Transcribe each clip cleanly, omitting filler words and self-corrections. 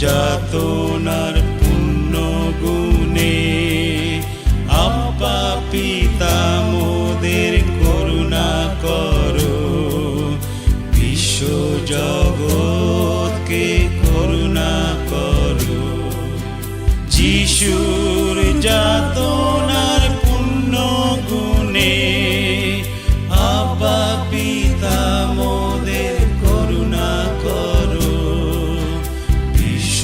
যাতনার পুণ্য গুণে আব্বা পিতা মোদের করুণা করো, বিশ্ব জগৎকে করুণা করো। যিশুর যাতনার পুণ্য গুণে আব্বা পিতা মোদের করুণা করো, বিশ্ব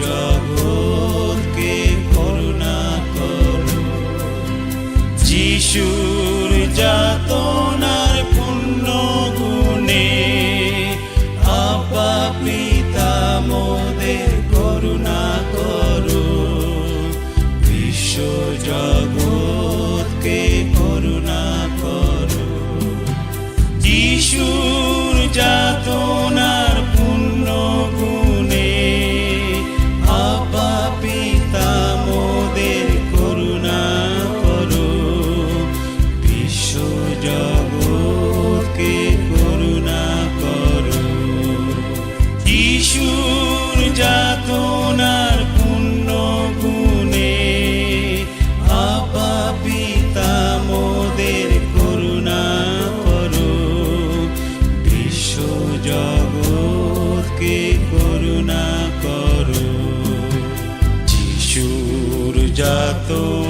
জগৎকে করুণা করো। যিশুর যাতনার পুণ্য গুণে আব্বা পিতা মোদের করুণা করো, বিশ্ব জগৎকে করুণা করো। যিশুর যাতনার পুণ্য গুণে আব্বা পিতা মোদের করুণা করো, বিশ্ব জগৎকে করুণা করো। যিশুর যাতনার পুণ্য গুণে আব্বা পিতা মোদের করুণা করো, বিশ্ব জগৎকে করুণা করো। যিশুর যাতনার